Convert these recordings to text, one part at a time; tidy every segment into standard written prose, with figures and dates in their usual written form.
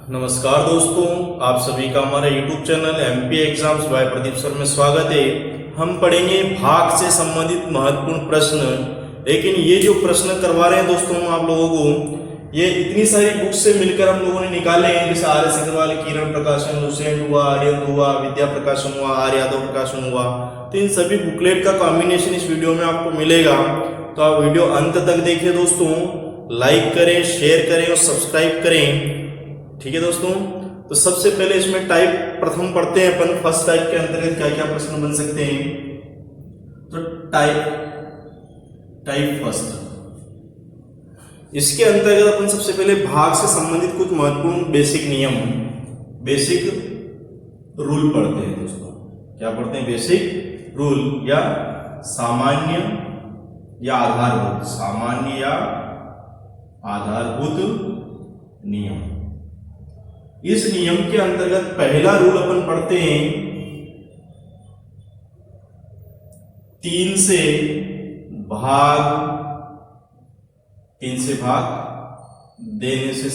नमस्कार दोस्तों, आप सभी का हमारे YouTube channel MP exams by Pradeep sir में स्वागत है। हम पढ़ेंगे भाग से संबंधित महत्वपूर्ण प्रश्न। लेकिन ये जो प्रश्न करवा रहे हैं दोस्तों हम आप लोगों को, ये इतनी सारी बुक्स से मिलकर हम लोगों ने निकाले हैं। जैसे आर एस अग्रवाल किरण प्रकाशन, लुसेंट हुआ, आर्यन हुआ, विद्या प्रकाशन हुआ, आर्य यादव प्रकाशन हुआ। तो इन सभी बुकलेट का कॉम्बिनेशन इस वीडियो में आपको मिलेगा। तो आप वीडियो अंत तक देखिए दोस्तों, लाइक करें, शेयर करें और सब्सक्राइब करें। ठीक है दोस्तों, तो सबसे पहले इसमें टाइप प्रथम पढ़ते हैं अपन। फर्स्ट टाइप के अंतर्गत क्या क्या प्रश्न बन सकते हैं। तो टाइप फर्स्ट, इसके अंतर्गत अपन सबसे पहले भाग से संबंधित कुछ महत्वपूर्ण बेसिक नियम, बेसिक रूल पढ़ते हैं दोस्तों। क्या पढ़ते हैं? बेसिक रूल या सामान्य या आधारभूत, सामान्य या आधारभूत नियम। इस नियम के अंतर्गत पहला रूल अपन पढ़ते हैं 3 से भाग देने से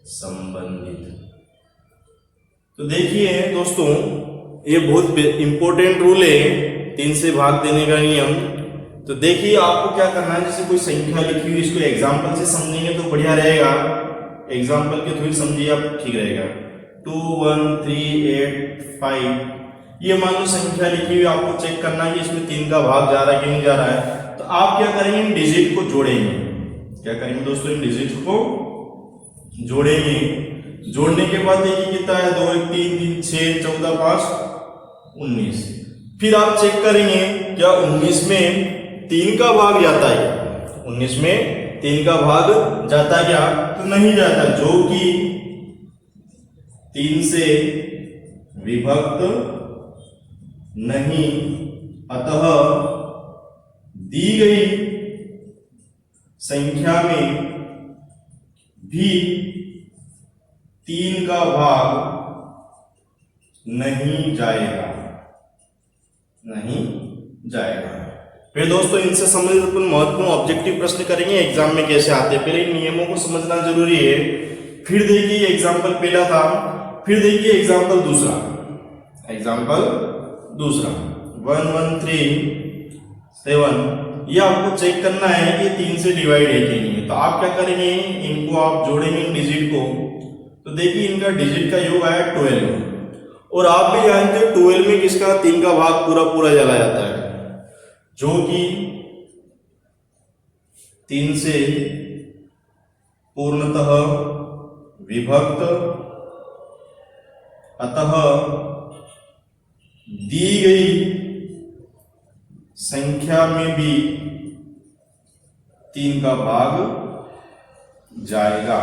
संबंधित। तो देखिए दोस्तों, ये बहुत इंपॉर्टेंट रूल है, 3 से भाग देने का नियम। तो देखिए आपको क्या करना है, जैसे कोई संख्या लिखी हुई, इसको एग्जाम्पल से समझेंगे तो बढ़िया रहेगा। एग्जाम्पल के थ्रू समझिए आप, ठीक रहेगा। 2 1 3 8 5, ये मान लो संख्या लिखी हुई, आपको चेक करना है कि इसमें 3 का भाग जा रहा है कि नहीं जा रहा है। तो आप क्या करेंगे, इन डिजिट को जोड़ेंगे। क्या करेंगे दोस्तों, इन डिजिट को जोड़ेंगे। जोड़ने के बाद देखिए कितना है, 2 1 3 3 6 14 5 19। फिर आप चेक करेंगे क्या 19 में 3 का भाग जाता है, 19 में 3 का भाग जाता क्या? तो नहीं जाता, जो कि 3 से विभक्त नहीं। अतः दी गई संख्या में भी 3 का भाग नहीं जाएगा। फिर दोस्तों इनसे संबंधित अपन महत्वपूर्ण ऑब्जेक्टिव प्रश्न करेंगे एग्जाम में कैसे आते हैं। पहले इन नियमों को समझना जरूरी है। फिर देखिए एग्जाम्पल पहला था, फिर देखिए एग्जाम्पल दूसरा 1 1 3 7। ये आपको चेक करना है कि 3 से डिवाइड है कि नहीं। तो आप क्या करेंगे, इनको आप जोड़ेंगे इन डिजिट को। तो देखिए इनका डिजिट का योग आया 12, और आप भी जानते हो 12 में किसका 3 का भाग पूरा चला जाता है, जो कि 3 से पूर्णतः विभक्त। अतः दी गई संख्या में भी 3 का भाग जाएगा।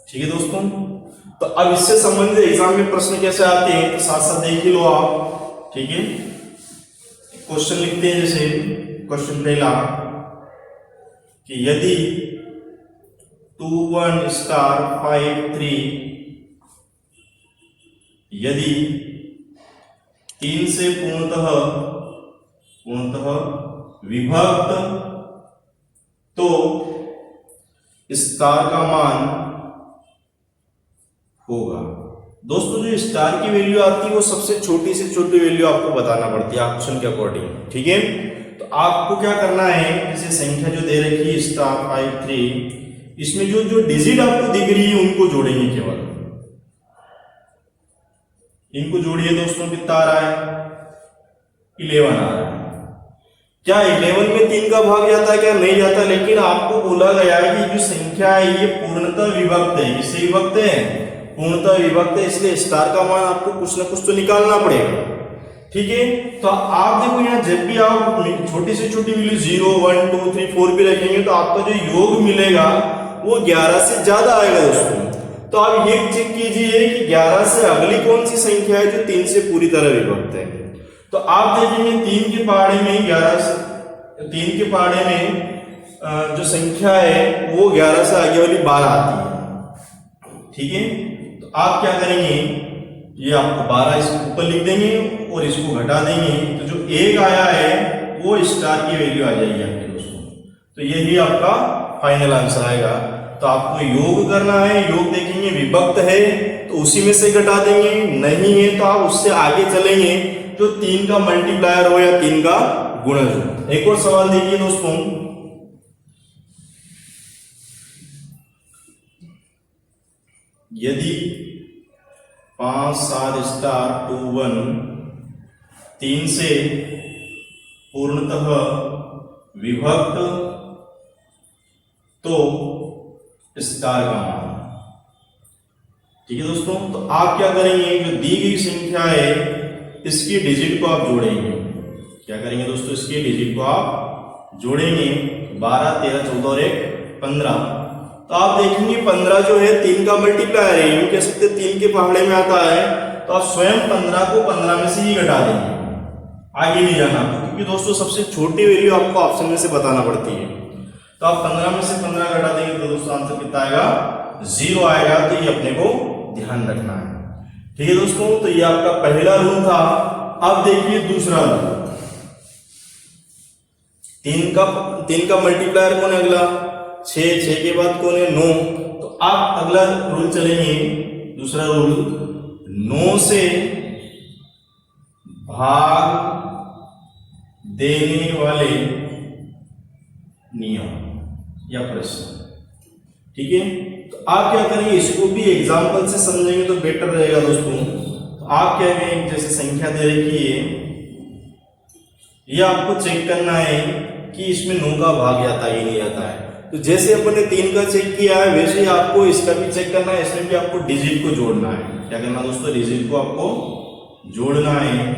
ठीक है दोस्तों, तो अब इससे संबंधित एग्जाम में प्रश्न कैसे आते हैं तो साथ साथ देख ही लो आप। ठीक है, क्वेश्चन लिखते हैं। जैसे क्वेश्चन पहला कि यदि 2 1 स्टार 5 3, यदि 3 से पूर्णतः विभक्त, तो स्टार का मान होगा। दोस्तों जो स्टार की वैल्यू आती है वो सबसे छोटी से छोटी वैल्यू आपको बताना पड़ती है ऑप्शन के अकॉर्डिंग। ठीक है, तो आपको क्या करना है, जैसे संख्या जो दे रखी है स्टार 5 3, इसमें जो डिजिट आपको दिख रही है उनको जोड़ेंगे केवल। इनको जोड़िए दोस्तों, कितना आ रहा है, 11 आ रहा है। क्या 11 में 3 का भाग जाता है? क्या नहीं जाता, लेकिन आपको बोला गया है कि जो संख्या है ये पूर्णतः विभक्त है। किससे विभक्त है? पूर्णतः विभक्त है, इसलिए स्टार का मान आपको कुछ ना कुछ तो निकालना पड़ेगा। ठीक है, तो आप देखो यहाँ जब भी आप छोटी से छोटी वैल्यू 0 1 2 3 4 भी रखेंगे तो आपका जो योग मिलेगा वो 11 से ज्यादा आएगा दोस्तों। तो आप ये चेक कीजिए कि 11 से अगली कौन सी संख्या है जो 3 से पूरी तरह विभक्त है। तो आप देखेंगे 3 के पहाड़े में 3 के पहाड़े में जो संख्या है वो 11 से आगे वाली 12 आती है। ठीक है, तो आप क्या करेंगे, ये आपको 12 इसको ऊपर लिख देंगे और इसको घटा देंगे, तो जो 1 आया है वो स्टार की वैल्यू आ जाएगी आपके दोस्तों। तो यही आपका फाइनल आंसर आएगा। तो आपको योग करना है, योग देखेंगे विभक्त है तो उसी में से घटा देंगे, नहीं है तो आप उससे आगे चलेंगे जो 3 का मल्टीप्लायर हो या 3 का गुणज हो। एक और सवाल देखिए दोस्तों, यदि 5 7 स्टार 2 1 3 से पूर्णतः विभक्त तो स्टार का मान। ठीक है दोस्तों, तो आप क्या करेंगे, जो दी गई संख्या है इसकी डिजिट को आप जोड़ेंगे। क्या करेंगे दोस्तों, इसके डिजिट को आप जोड़ेंगे। 12 13 14 और 1 15। तो आप देखेंगे 15 जो है 3 का मल्टीप्लायर है, यूं कह सकते 3 के पहाड़े में आता है। तो आप स्वयं 15 को 15 में से ही घटा देंगे, आगे नहीं जाना, क्योंकि दोस्तों सबसे छोटी वैल्यू आपको ऑप्शन में से बताना पड़ती है। तो आप 15 में से 15 घटा देंगे तो दोस्तों आंसर कितना आएगा, 0 आएगा। तो ये अपने को ध्यान रखना है। ठीक है दोस्तों, तो ये आपका पहला रूल था। अब देखिए दूसरा रूल, 3 का मल्टीप्लायर कौन है अगला, 6 के बाद कौन है 9। तो आप अगला रूल चलेंगे, दूसरा रूल, 9 से भाग देने वाले नियम या प्रश्न। ठीक है, तो आप क्या करेंगे, इसको भी एग्जाम्पल से समझेंगे तो बेटर रहेगा दोस्तों। तो आप क्या करेंगे, जैसे संख्या दे रखी है, ये आपको चेक करना है कि इसमें 9 का भाग जाता है नहीं जाता है। तो जैसे अपन ने 3 का चेक किया है वैसे ही आपको इसका भी चेक करना है, इसमें भी आपको डिजिट को जोड़ना है। क्या करना दोस्तों, डिजिट को आपको जोड़ना है।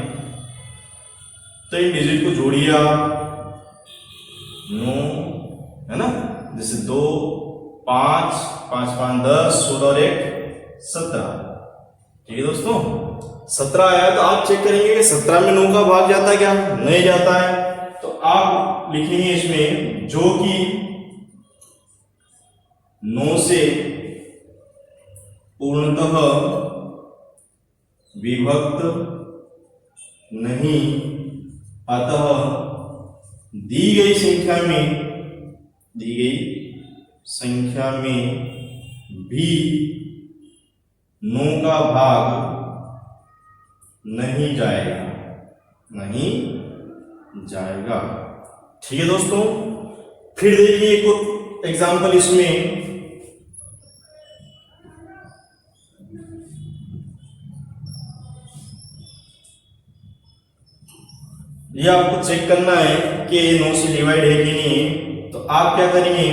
तो इन डिजिट को जोड़िए आप, 9 है ना, जैसे 2 5 5 5 10 16 और 1 17। ठीक है दोस्तों, 17 आया। तो आप चेक करेंगे कि 17 में 9 का भाग जाता है क्या, नहीं जाता है। तो आप लिखेंगे इसमें जो कि 9 से पूर्णतः विभक्त नहीं, अतः दी गई संख्या में भी 9 का भाग नहीं जाएगा। ठीक है दोस्तों, फिर देखिए एक एग्जांपल इसमें, ये आपको चेक करना है कि 9 से डिवाइड है कि नहीं। तो आप क्या करेंगे,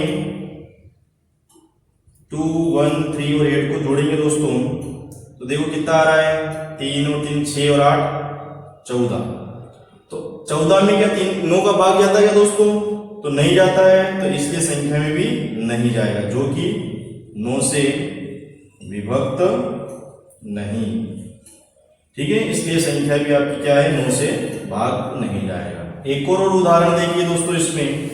2 1 3 और 8 को जोड़ेंगे दोस्तों। तो देखो कितना आ रहा है, 3 और 3 6 और 8 14। तो 14 में क्या 9 का भाग जाता है क्या दोस्तों, तो नहीं जाता है। तो इसलिए संख्या में भी नहीं जाएगा, जो कि 9 से विभक्त नहीं। ठीक है, इसलिए संख्या भी आपकी क्या है, 9 से भाग नहीं जाएगा। एक और उदाहरण देखिए दोस्तों इसमें,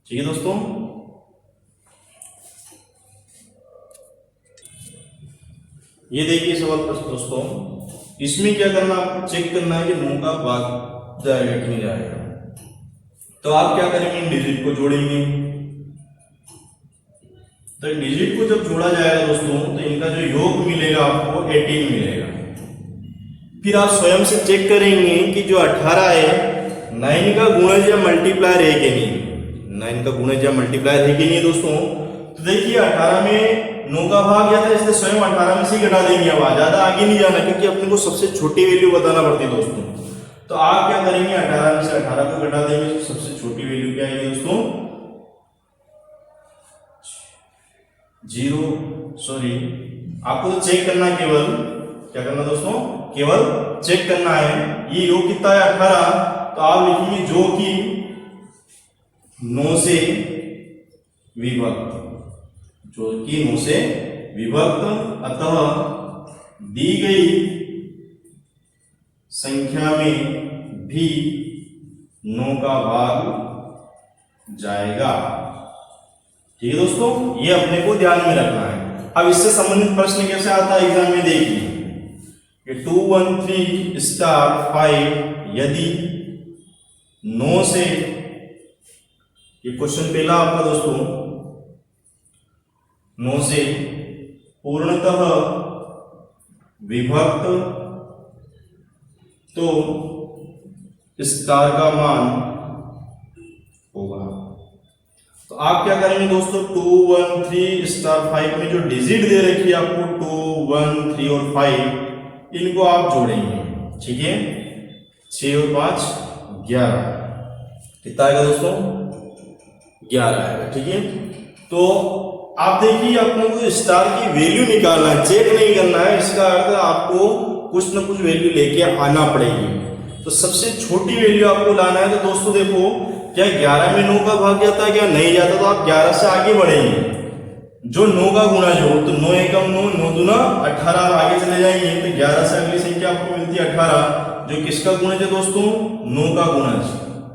ठीक है दोस्तों, ये देखिए सवाल दोस्तों, इसमें क्या करना, आपको चेक करना है कि 9 का भाग जाएगा कि नहीं जाएगा। तो आप क्या करेंगे, डिजिट को जोड़ेंगे। तो डिजिट को जब जोड़ा जाएगा दोस्तों तो इनका जो योग मिलेगा आपको 18 मिलेगा। फिर आप स्वयं से चेक करेंगे कि जो 18 है 9 का गुणज या मल्टीप्लायर है कि नहीं, 9 का गुणज या मल्टीप्लायर है कि नहीं दोस्तों। तो देखिए 18 में 9 का भाग जाता है, इसलिए स्वयं 18 में से घटा देंगे। अब ज्यादा आगे नहीं जाना, क्योंकि अपने को सबसे छोटी वैल्यू बताना पड़ती है दोस्तों। तो आप क्या करेंगे, 18 में से 18 को घटा देंगे, तो सबसे छोटी वैल्यू क्या आएगी दोस्तों, 0। सॉरी, आपको तो चेक करना है, केवल क्या करना दोस्तों, केवल चेक करना है। ये योग कितना है 18। तो आप लिखेंगे जो कि 9 से विभक्त, जो कि 9 से विभक्त, अतः दी गई संख्या में भी 9 का भाग जाएगा। ठीक है दोस्तों, ये अपने को ध्यान में रखना है। अब इससे संबंधित प्रश्न कैसे आता है एग्जाम में, देखिए कि 213 स्टार 5 यदि 9 से, ये क्वेश्चन पहला आपका दोस्तों, 9 से पूर्णतः विभक्त तो स्टार का मान होगा। तो आप क्या करेंगे दोस्तों, 213 स्टार 5 में जो डिजिट दे रखी है आपको 2, 1, 3 और 5, इनको आप जोड़ेंगे। ठीक है, 6 और 5 11, कितना आएगा दोस्तों, 11 आएगा। ठीक है, तो आप देखिए अपने को स्टार की वैल्यू निकालना है, चेक नहीं करना है। इसका अर्थ आपको कुछ ना कुछ वैल्यू लेके आना पड़ेगी। तो सबसे छोटी वैल्यू आपको लाना है। तो दोस्तों देखो, क्या 11 में 9 का भाग जाता है, क्या नहीं जाता, तो आप 11 से आगे बढ़ेंगे। जो 9 का गुणा जो, तो 9 एकम 9, 9 दूना 18, आगे चले जाएंगे तो 11 से अगली संख्या आपको मिलती है 18, जो किसका गुणज है दोस्तों, 9 का गुणज,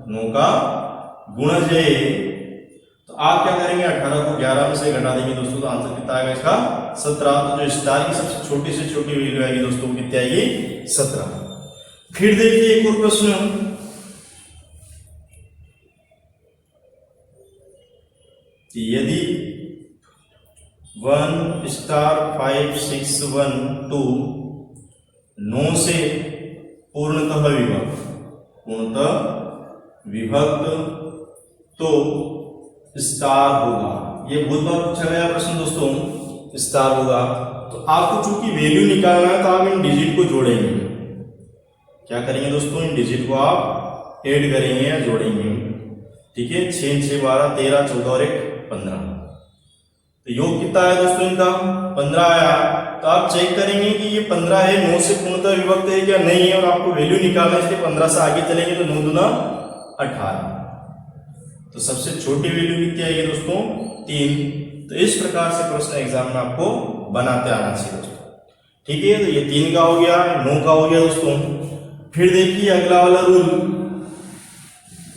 9 का गुणज है। तो आप क्या करेंगे, 18 को 11 में से घटा देंगे दोस्तों, तो आंसर कितना आएगा इसका, 17। तो जो स्टार की सबसे छोटी से छोटी वैल्यू आएगी दोस्तों, कितनी आएगी, 17। फिर देखिए एक और प्रश्न, यदि 1 स्टार 5 6 1 2 9 से पूर्णतः विभक्त तो स्टार होगा। ये बहुत बार पूछा गया प्रश्न दोस्तों, स्टार होगा। तो आपको चूंकि वैल्यू निकालना है तो आप इन डिजिट को जोड़ेंगे। क्या करेंगे दोस्तों, इन डिजिट को आप ऐड करेंगे या जोड़ेंगे। ठीक है, 6 6 12 13 14 और 1 15। तो योग कितना है दोस्तों इनका, 15 आया। तो आप चेक करेंगे कि ये 15 है, 9 से पूर्णतः विभक्त है क्या नहीं है, और आपको वैल्यू निकालना है। इसलिए 15 से आगे चलेंगे तो 9 दूना 18। तो सबसे छोटी वैल्यू कितनी आएगी दोस्तों, 3। तो इस प्रकार से प्रश्न एग्जाम में आपको बनाते आना चाहिए दोस्तों। ठीक है, तो ये 3 का हो गया, 9 का हो गया दोस्तों। फिर देखिए अगला वाला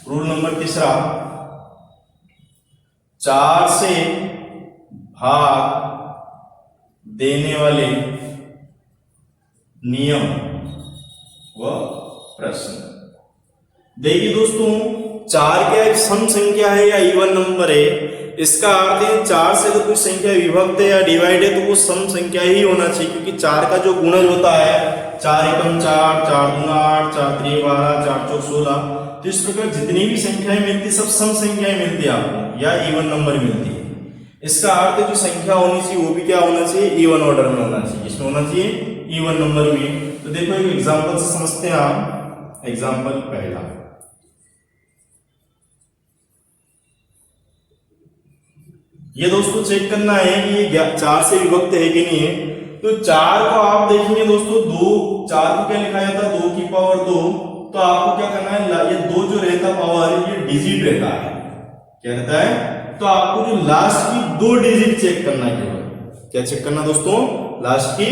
रूल नंबर तीसरा, 4 से भाग देने वाले नियम व प्रश्न। देखिए दोस्तों, 4 क्या एक सम संख्या है या इवन नंबर है। इसका अर्थ है 4 से अगर कोई संख्या विभक्त है या डिवाइड है तो वो सम संख्या ही होना चाहिए, क्योंकि 4 का जो गुणज होता है 4 एकम 4, 4 दूना 8, 4 3 12, 4 चौक 16। तो इस प्रकार जितनी भी संख्याएं मिलती सब सम संख्याएं मिलती है आपको, या इवन नंबर मिलती है। इसका अर्थ जो संख्या होनी चाहिए वो भी क्या होना चाहिए, इवन ऑर्डर में होना चाहिए। इसमें होना चाहिए इवन नंबर में। तो देखो एक एग्जांपल से समझते हैं आप। एग्जांपल पहला, ये दोस्तों चेक करना है कि ये 4 से विभक्त है कि नहीं है। तो 4 को आप देखेंगे दोस्तों, 4 को क्या लिखा जाता है, 2 की पावर 2। तो आपको क्या करना है, ये 2 जो रहता पावर ये डिजिट रहता है, क्या रहता है। तो आपको जो लास्ट की 2 डिजिट चेक करना है, केवल क्या चेक करना दोस्तों, लास्ट की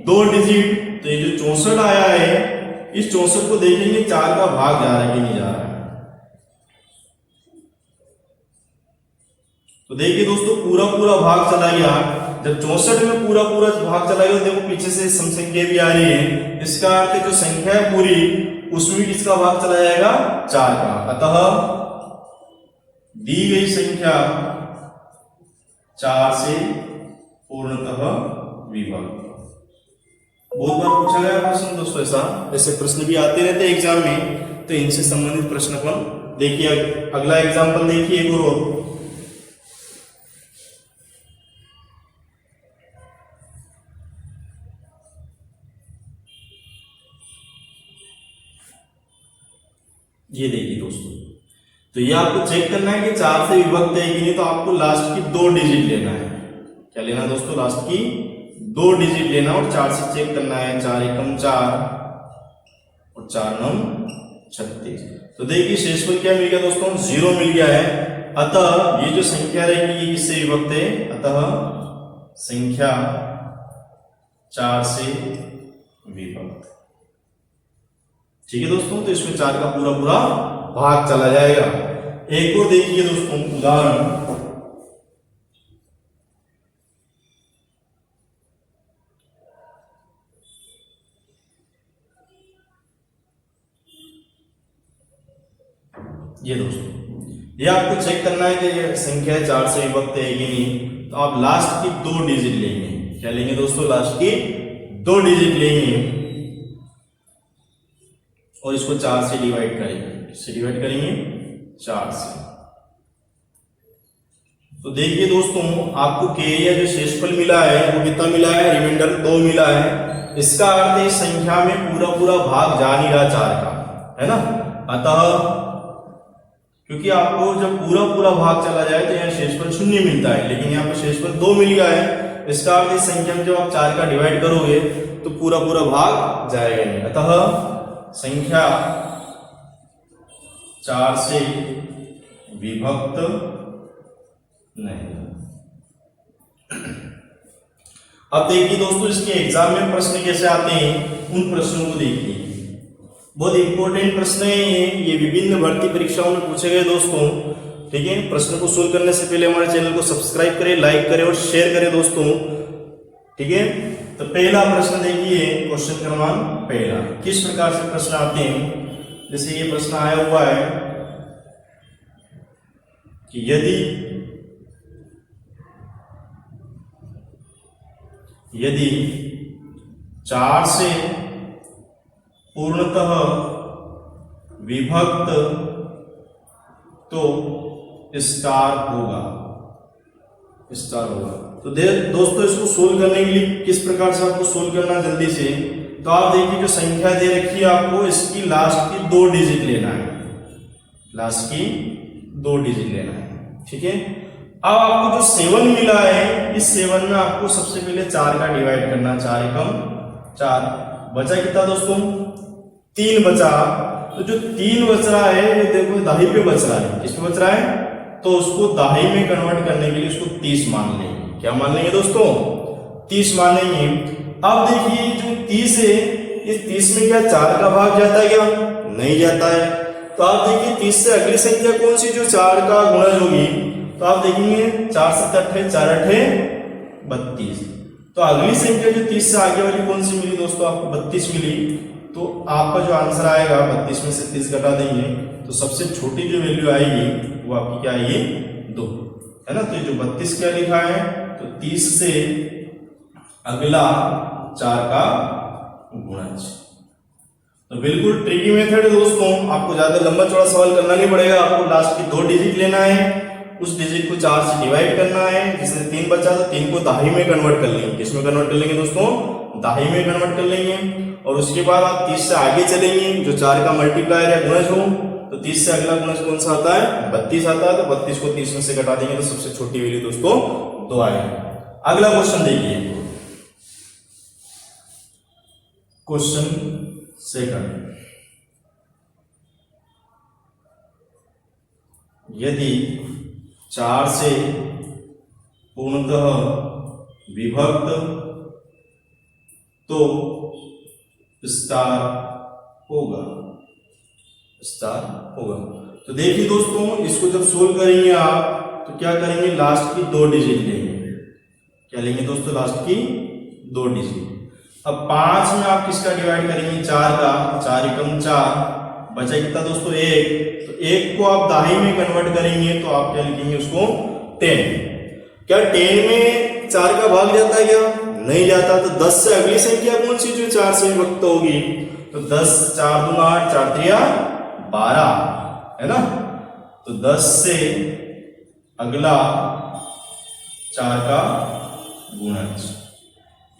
2 डिजिट। तो ये जो 64 आया है, इस 64 को देखेंगे 4 का भाग जा रहा है कि नहीं जा रहा है। तो देखिए दोस्तों, पूरा पूरा भाग चला गया। जब 64 में पूरा पूरा भाग चला गया, देखो पीछे से सम संख्या भी आ रही है। इसका अर्थ जो संख्या है पूरी, उसमें किसका भाग चला जाएगा, 4 का। अतः दी गई संख्या 4 से पूर्णतः विभक्त। बहुत बार पूछा गया प्रश्न दोस्तों, ऐसे प्रश्न भी आते रहते हैं एग्जाम में। तो इनसे संबंधित प्रश्न अपन देखिए। अगला एग्जाम्पल देखिए गुरु, ये देखिए दोस्तों। तो ये आपको चेक करना है कि 4 से विभक्त है कि नहीं। तो आपको लास्ट की 2 डिजिट लेना है। क्या लेना है दोस्तों, लास्ट की 2 डिजिट लेना और 4 से चेक करना है। 4 एकम 4 और 4 नम 36। तो देखिए शेषफल क्या मिल गया दोस्तों, 0 मिल गया है। अतः ये जो संख्या रहेगी ये किससे विभक्त है, अतः संख्या 4 से विभक्त। ठीक है दोस्तों, तो इसमें 4 का पूरा पूरा भाग चला जाएगा। एक और देखिए दोस्तों उदाहरण, ये दोस्तों, ये आपको चेक करना है कि ये संख्या 4 से विभक्त है कि नहीं। तो आप लास्ट की 2 डिजिट लेंगे। क्या लेंगे दोस्तों? लास्ट की 2 डिजिट लेंगे और इसको 4 से डिवाइड करेंगे। किससे डिवाइड करेंगे? 4 से। तो देखिए दोस्तों, आपको केरिया जो शेषफल मिला है वो कितना मिला है? रिमाइंडर 2 मिला है। इसका अर्थ है संख्या में पूरा भाग जा नहीं रहा 4 का, है ना। अतः क्योंकि आपको जब पूरा भाग चला जाए तो यहाँ शेषफल 0 मिलता है, लेकिन यहाँ पर शेषफल 2 मिल गया है। इसका अर्थ इस संख्या में जब आप 4 का डिवाइड करोगे तो पूरा भाग जाएगा नहीं। अतः संख्या 4 से विभक्त नहीं। अब देखिए दोस्तों, इसके एग्जाम में प्रश्न कैसे आते हैं, उन प्रश्नों को देखिए। बहुत इंपॉर्टेंट प्रश्न है ये विभिन्न भर्ती परीक्षाओं में पूछे गए दोस्तों। ठीक है, प्रश्न को सोल्व करने से पहले हमारे चैनल को सब्सक्राइब करें, लाइक करें और शेयर करें दोस्तों। ठीक है, तो पहला प्रश्न देखिए, क्वेश्चन क्रमांक पहला। किस प्रकार से प्रश्न आते हैं? जैसे ये प्रश्न आया हुआ है कि यदि 4 से पूर्णतः विभक्त तो स्टार होगा। तो दोस्तों, इसको सोल्व करने के लिए किस प्रकार से आपको सोल्व करना है जल्दी से। तो आप देखिए, जो संख्या दे रखी है आपको, इसकी लास्ट की 2 डिजिट लेना है। लास्ट की 2 डिजिट लेना है। ठीक है, अब आपको जो 7 मिला है, इस 7 में आपको सबसे पहले 4 का डिवाइड करना। 4 एकम 4, बचा कितना दोस्तों? 3 बचा। तो जो 3 बच रहा है ये देखो दाही पे बच रहा है। किस पे बच रहा है? तो उसको दाही में कन्वर्ट करने के लिए उसको 30 मान लेंगे। क्या मान लेंगे दोस्तों? 30 मान लेंगे। अब देखिए, जो 30 है, इस 30 में क्या 4 का भाग जाता है? क्या नहीं जाता है। तो आप देखिए, 30 से अगली संख्या कौन सी जो 4 का गुणज होगी? तो आप देखेंगे 4 7 8 4 8 32। तो अगली संख्या जो 30 से आगे वाली कौन सी मिली दोस्तों? आपको 32 मिली। तो आपका जो आंसर आएगा 32 में से 30 घटा देंगे तो सबसे छोटी जो वैल्यू आएगी वो आपकी क्या आएगी? 2, है ना। तो ये जो 32 क्या लिखा है? तो 30 से अगला 4 का गुणज। तो बिल्कुल ट्रिकी मेथड है दोस्तों, आपको ज्यादा लंबा चौड़ा सवाल करना नहीं पड़ेगा। आपको लास्ट की 2 डिजिट लेना है, उस डिजिट को 4 से डिवाइड करना है। जिससे 3 बचा तो 3 को दाही में कन्वर्ट कर लेंगे। किसमें कन्वर्ट कर लेंगे दोस्तों? दाही में कन्वर्ट कर लेंगे। और उसके बाद आप 30 से आगे चलेंगे, जो 4 का मल्टीप्लायर या गुणज हो। तो 30 से अगला गुणज कौन सा आता है? 32 आता है। तो 32 को 30 में से घटा देंगे तो सबसे छोटी वैल्यू दोस्तों 2 आएगी। अगला क्वेश्चन देखिए, क्वेश्चन सेकंड। यदि 4 से पूर्णतः विभक्त तो स्टार होगा। तो देखिए दोस्तों, इसको जब सोल्व करेंगे आप तो क्या करेंगे? लास्ट की 2 डिजिट लेंगे। क्या लेंगे दोस्तों? लास्ट की 2 डिजिट। अब 5 में आप किसका डिवाइड करेंगे? 4 का। 4 एकम 4, बचा कितना दोस्तों? 1। तो 1 को आप दाही में कन्वर्ट करेंगे तो आप क्या लिखेंगे उसको? 10। क्या 10 में 4 का भाग जाता है? क्या नहीं जाता। तो 10 से अगली संख्या कौन सी जो 4 से विभक्त होगी? तो 10 4 दूना 8 4 3 12, है ना। तो 10 से अगला 4 का गुणज,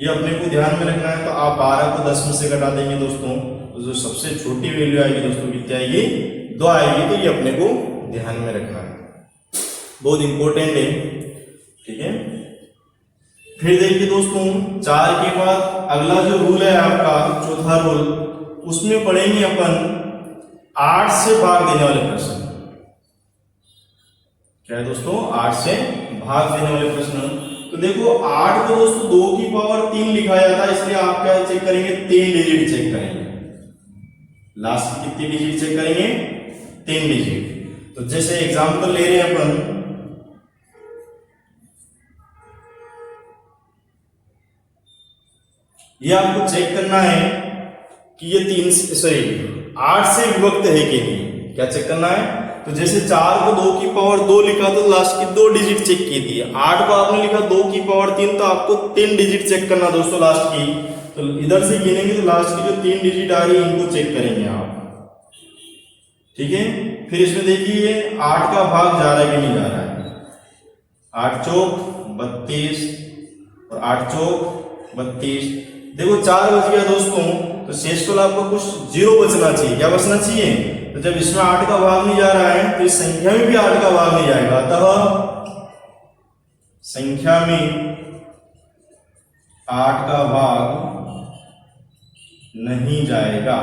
ये अपने को ध्यान में रखना है। तो आप 12 को 10 में से घटा देंगे दोस्तों, तो जो सबसे छोटी वैल्यू आएगी दोस्तों कितनी आएगी? 2 आएगी। तो ये अपने को ध्यान में रखना है, बहुत इंपॉर्टेंट है। ठीक है, फिर देखिए दोस्तों, 4 के बाद अगला जो रूल है आपका, चौथा रूल, उसमें पढ़ेंगे अपन 8 से भाग देने वाले प्रश्न। क्या है दोस्तों? 8 से भाग देने वाले प्रश्न। तो देखो 8 को दोस्तों 2 की पावर 3 लिखा जाता है, इसलिए आप क्या चेक करेंगे? 3 डिजिट चेक करेंगे। लास्ट की कितनी डिजिट चेक करेंगे? 3 डिजिट। तो जैसे एग्जांपल ले रहे हैं अपन, ये आपको चेक करना है कि ये 8 से विभक्त है कि नहीं। क्या चेक करना है? तो जैसे 4 को 2 की पावर 2 लिखा तो लास्ट की 2 डिजिट चेक की थी, 8 को आपने लिखा 2 की पावर 3 तो आपको 3 डिजिट चेक करना दोस्तों लास्ट की। तो इधर से गिनेंगे तो लास्ट की जो 3 डिजिट आ रही है इनको चेक करेंगे आप, ठीक है। फिर इसमें देखिए 8 का भाग जा रहा है कि नहीं जा रहा है, 8 चौक 32 और 8 चौक 32। देखो 4 बच गया दोस्तों, तो शेषफल आपको कुछ 0 बचना चाहिए। क्या बचना चाहिए? तो जब इसमें 8 का भाग नहीं जा रहा है तो इस संख्या में भी 8 का भाग नहीं जाएगा, अतः संख्या में 8 का भाग नहीं जाएगा,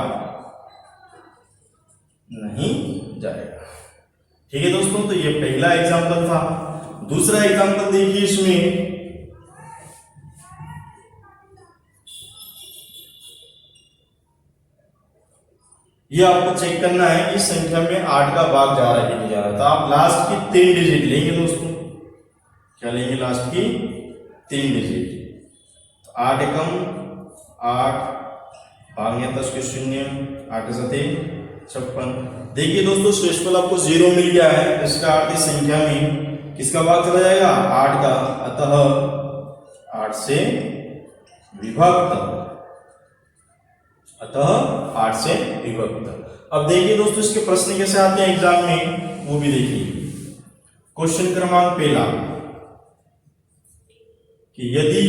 नहीं जाएगा। ठीक है दोस्तों, तो ये पहला एग्जांपल था। दूसरा एग्जांपल देखिए, इसमें ये आपको चेक करना है कि संख्या में 8 का भाग जा रहा है कि नहीं जा रहा। तो आप लास्ट की 3 डिजिट लेंगे दोस्तों। क्या लेंगे? लास्ट की 3 डिजिट। तो 8 एकम 8, भाग में 10 के 0, 8 7 56। देखिए दोस्तों शेषफल आपको 0 मिल गया है, इसका अर्थ इस संख्या में किसका भाग चला जाएगा? 8 का, अतः 8 से विभक्त, अतः 8 से विभक्त। अब देखिए दोस्तों इसके प्रश्न कैसे आते हैं एग्जाम में, वो भी देखिए। क्वेश्चन क्रमांक पहला कि यदि,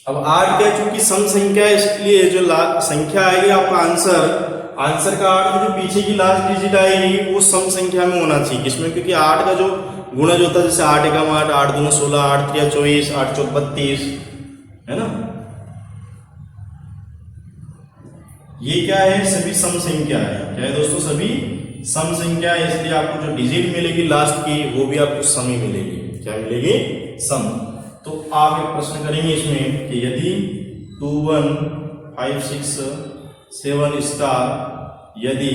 अब 8 का चूंकि सम संख्या है इसलिए जो संख्या आएगी आपका आंसर का अर्थ जो पीछे की लास्ट डिजिट आएगी वो सम संख्या में होना चाहिए। किसमें? क्योंकि 8 का जो गुणज होता है, जैसे 8 एकम 8, 8 दूना 16, 8 3 24, 8 चौक 32, है ना। ये क्या है? सभी सम संख्या है। क्या है दोस्तों? सभी सम संख्या है, इसलिए आपको जो डिजिट मिलेगी लास्ट की वो भी आपको सम ही मिलेगी। क्या मिलेगी? सम। तो आप एक प्रश्न करेंगे इसमें कि यदि 2 1 5 6 7 स्टार यदि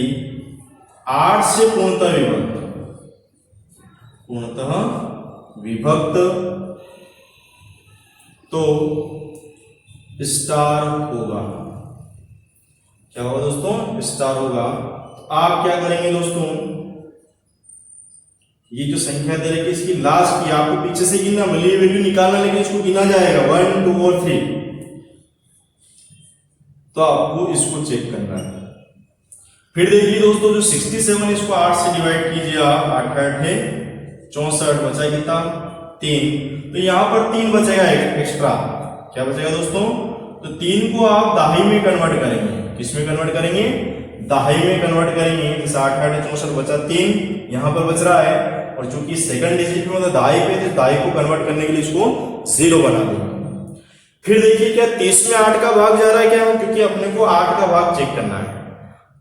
8 से पूर्णतः विभक्त तो स्टार होगा। क्या होगा दोस्तों? स्टार होगा। तो आप क्या करेंगे दोस्तों, ये जो संख्या दे रखी है इसकी लास्ट की आपको पीछे से गिनना, भले ये वैल्यू निकालना लेकिन इसको गिना जाएगा 1 2 और 3। तो आपको इसको चेक करना है। फिर देखिए दोस्तों जो 67 इसको 8 से डिवाइड कीजिए आप, 8 8 है 64, बचा कितना? 3। तो यहां पर 3 बचेगा एक्स्ट्रा। क्या बचेगा दोस्तों? तो 3 को आप दहाई में कन्वर्ट करेंगे। किस में कन्वर्ट करेंगे? दहाई में कन्वर्ट करेंगे। जैसे 8 8 64 बचा 3, यहां पर बच रहा है, और चूंकि सेकंड डिजिट में मतलब दहाई पे, तो दहाई को कन्वर्ट करने के लिए इसको 0 बना देंगे। फिर देखिए क्या 30 में 8 का भाग जा रहा है क्या? क्योंकि अपने को 8 का भाग चेक करना है।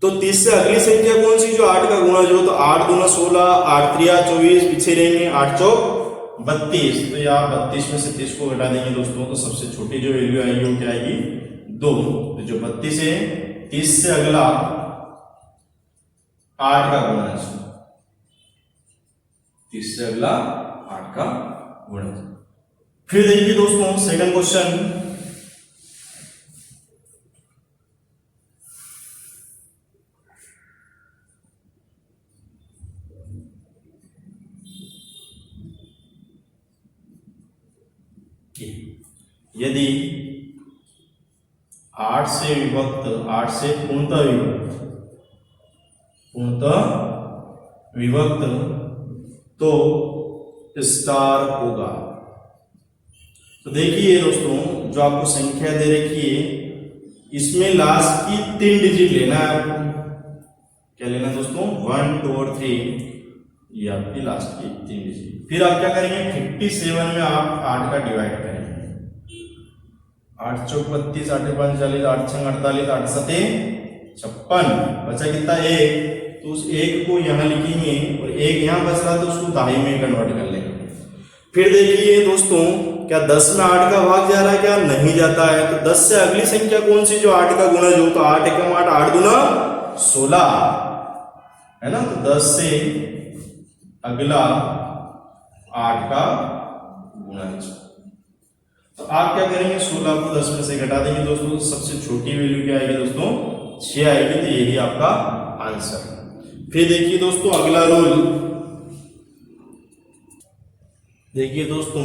तो 30 से अगली संख्या कौन सी जो 8 का गुणा जो? तो 8 दूना 16, 8 3 24, पीछे रहेंगे 8 चौक 32। तो यहाँ 32 में से 30 को घटा देंगे दोस्तों, तो सबसे छोटी जो वैल्यू आएगी वो क्या आएगी? 2। तो जो 32 है 30 से अगला 8 का गुणज, 30 से अगला 8 का गुणज। फिर देखिए दोस्तों सेकंड क्वेश्चन, यदि 8 से विभक्त, 8 से पूर्णतः विभक्त तो स्टार होगा। तो देखिए दोस्तों जो आपको संख्या दे रखी है इसमें लास्ट की 3 डिजिट लेना है आपको। क्या लेना है दोस्तों? 1 2 और 3, ये आपकी लास्ट की 3 डिजिट। फिर आप क्या करेंगे? 57 में आप 8 का डिवाइड करेंगे। 8 चौक 32, 8 5 40, 8 6 48, 8 7 56, बचा कितना? 1। तो उस 1 को यहां लिखेंगे और 1 यहां बच रहा तो उसको दहाई में कन्वर्ट कर लेंगे। फिर देखिए दोस्तों क्या 10 में 8 का भाग जा रहा है? क्या नहीं जाता है। तो 10 से अगली संख्या कौन सी जो 8 का गुणज हो? तो 8 एकम 8, 8 दूना 16, है ना। तो 10 से अगला 8 का गुणज। तो आप क्या करेंगे? 16 को 10 में से घटा देंगे दोस्तों, तो सबसे छोटी वैल्यू क्या आएगी दोस्तों? 6 आएगी। तो यही आपका आंसर। फिर देखिए दोस्तों अगला रूल, देखिए दोस्तों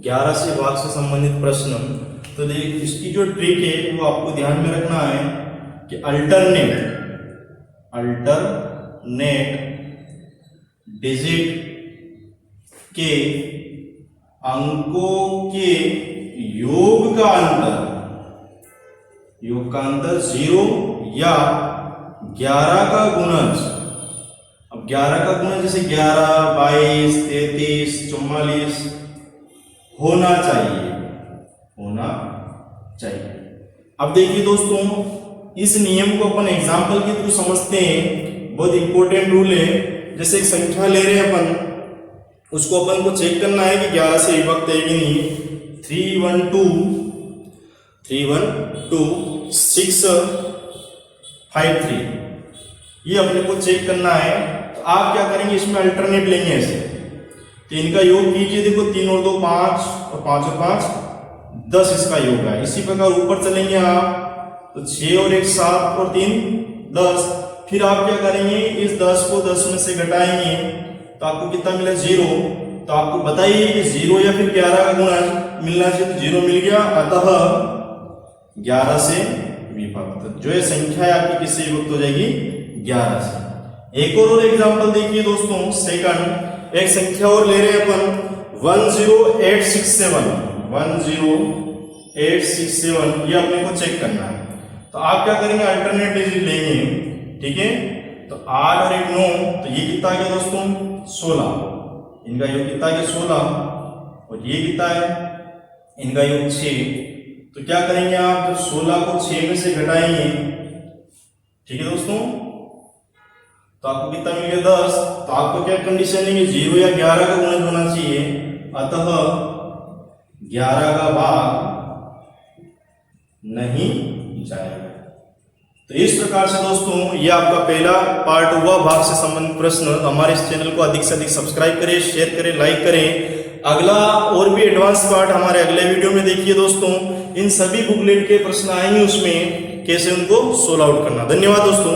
11 से भाग से संबंधित प्रश्न। तो देखिए इसकी जो ट्रिक है वो आपको ध्यान में रखना है कि अल्टरनेट डिजिट के अंकों के योग का अंतर 0 या 11 का गुणज। अब 11 का गुणज जैसे 11, 22, 33, 44 होना चाहिए। अब देखिए दोस्तों इस नियम को अपन एग्जाम्पल के थ्रू समझते हैं। बहुत इंपॉर्टेंट रूल है। जैसे एक संख्या ले रहे हैं अपन, उसको अपन को चेक करना है कि 11 से विभक्त है कि नहीं। 312,653 ये अपने को चेक करना है। तो आप क्या करेंगे, इसमें अल्टरनेट लेंगे ऐसे। तो इनका योग कीजिए, देखो 3 और 2 5 और 5 और 5 10 इसका योग है। इसी प्रकार ऊपर चलेंगे आप तो 6 और 1 7 और 3 10। फिर आप क्या करेंगे, इस 10 को 10 में से घटाएंगे तो आपको कितना मिला 0। तो आपको बताइए कि 0 या फिर 11 का गुणज मिलना चाहिए। तो 0 मिल गया, अतः 11 से विभक्त जो है संख्या है आपकी किससे विभक्त हो जाएगी, 11 से। एक और एग्जांपल देखिए दोस्तों, सेकंड एक संख्या और ले रहे हैं अपन 10867 ये अपने को चेक करना है। तो आप क्या करेंगे, अल्टरनेट डिजिट लेंगे, ठीक है। तो 8 और 1 9, तो ये कितना आ गया दोस्तों 16। इनका योग कितना आ गया 16 और ये कितना है इनका योग 6। तो क्या करेंगे आप, जब 16 को 6 में से घटाएंगे, ठीक है दोस्तों, तो आपको कितना मिल गया 10। तो आपको क्या कंडीशन है, 0 या 11 का गुणज होना चाहिए, अतः 11 का भाग नहीं जाएगा। तो इस प्रकार से दोस्तों ये आपका पहला पार्ट हुआ भाग से संबंधित प्रश्न। तो हमारे इस चैनल को अधिक से अधिक सब्सक्राइब करें, शेयर करें, लाइक करें। अगला और भी एडवांस पार्ट हमारे अगले वीडियो में देखिए दोस्तों। इन सभी बुकलेट के प्रश्न आएंगे, उसमें कैसे उनको सोल्व आउट करना। धन्यवाद दोस्तों।